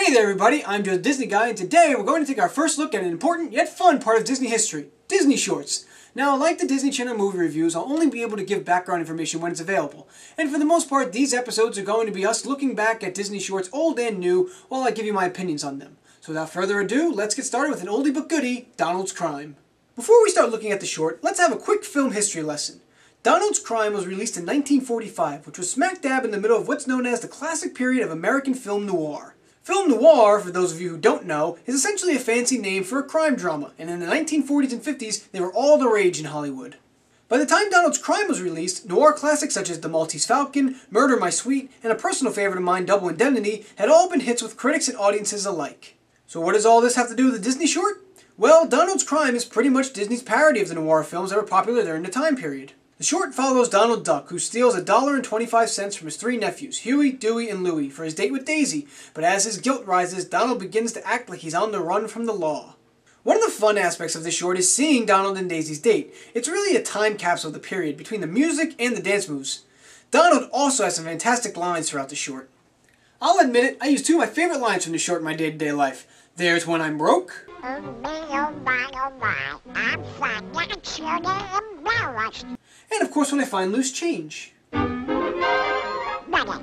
Hey there everybody, I'm Joe the Disney Guy, and today we're going to take our first look at an important yet fun part of Disney history, Disney Shorts. Now, like the Disney Channel movie reviews, I'll only be able to give background information when it's available. And for the most part, these episodes are going to be us looking back at Disney Shorts old and new while I give you my opinions on them. So without further ado, let's get started with an oldie but goodie, Donald's Crime. Before we start looking at the short, let's have a quick film history lesson. Donald's Crime was released in 1945, which was smack dab in the middle of what's known as the classic period of American film noir. Film noir, for those of you who don't know, is essentially a fancy name for a crime drama, and in the 1940s and 50s, they were all the rage in Hollywood. By the time Donald's Crime was released, noir classics such as The Maltese Falcon, Murder My Sweet, and a personal favorite of mine, Double Indemnity, had all been hits with critics and audiences alike. So what does all this have to do with the Disney short? Well, Donald's Crime is pretty much Disney's parody of the noir films that were popular during the time period. The short follows Donald Duck, who steals $1.25 from his three nephews, Huey, Dewey, and Louie, for his date with Daisy, but as his guilt rises, Donald begins to act like he's on the run from the law. One of the fun aspects of this short is seeing Donald and Daisy's date. It's really a time capsule of the period, between the music and the dance moves. Donald also has some fantastic lines throughout the short. I'll admit it, I use two of my favorite lines from the short in my day-to-day life. There's when I'm broke. Oh my, I'm financially embarrassed. And of course when I find loose change. Money, I'm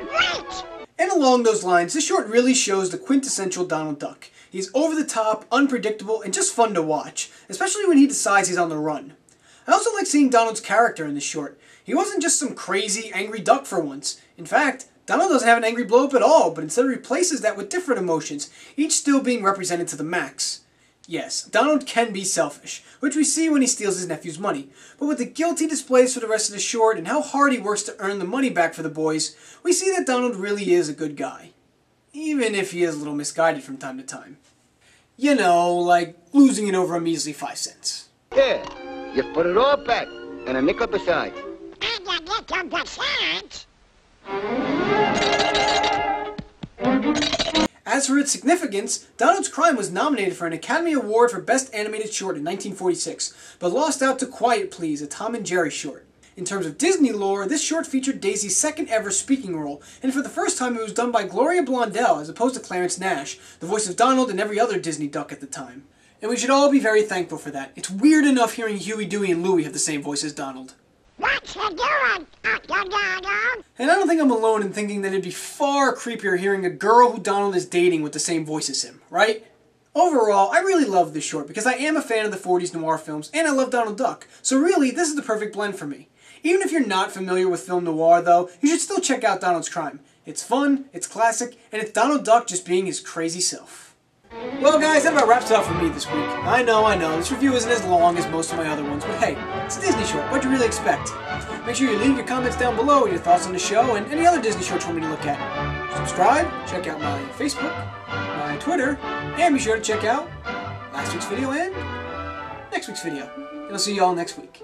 rich! And along those lines, this short really shows the quintessential Donald Duck. He's over the top, unpredictable, and just fun to watch, especially when he decides he's on the run. I also like seeing Donald's character in this short. He wasn't just some crazy, angry duck for once. In fact, Donald doesn't have an angry blow-up at all, but instead replaces that with different emotions, each still being represented to the max. Yes, Donald can be selfish, which we see when he steals his nephew's money, but with the guilt he displays for the rest of the short and how hard he works to earn the money back for the boys, we see that Donald really is a good guy. Even if he is a little misguided from time to time. You know, like losing it over a measly 5 cents. Here, you put it all back, and a nickel besides. And a nickel besides? As for its significance, Donald's Crime was nominated for an Academy Award for Best Animated Short in 1946, but lost out to Quiet Please, a Tom and Jerry short. In terms of Disney lore, this short featured Daisy's second ever speaking role, and for the first time it was done by Gloria Blondell as opposed to Clarence Nash, the voice of Donald and every other Disney duck at the time. And we should all be very thankful for that. It's weird enough hearing Huey, Dewey, and Louie have the same voice as Donald. What you doing, Donald? And I don't think I'm alone in thinking that it'd be far creepier hearing a girl who Donald is dating with the same voice as him, right? Overall, I really love this short because I am a fan of the 40s noir films and I love Donald Duck, so really this is the perfect blend for me. Even if you're not familiar with film noir though, you should still check out Donald's Crime. It's fun, it's classic, and it's Donald Duck just being his crazy self. Well guys, that about wraps it up for me this week. I know, this review isn't as long as most of my other ones, but hey, it's a Disney short, what'd you really expect? Make sure you leave your comments down below with your thoughts on the show and any other Disney shorts you want me to look at. Subscribe, check out my Facebook, my Twitter, and be sure to check out last week's video and next week's video. And I'll see you all next week.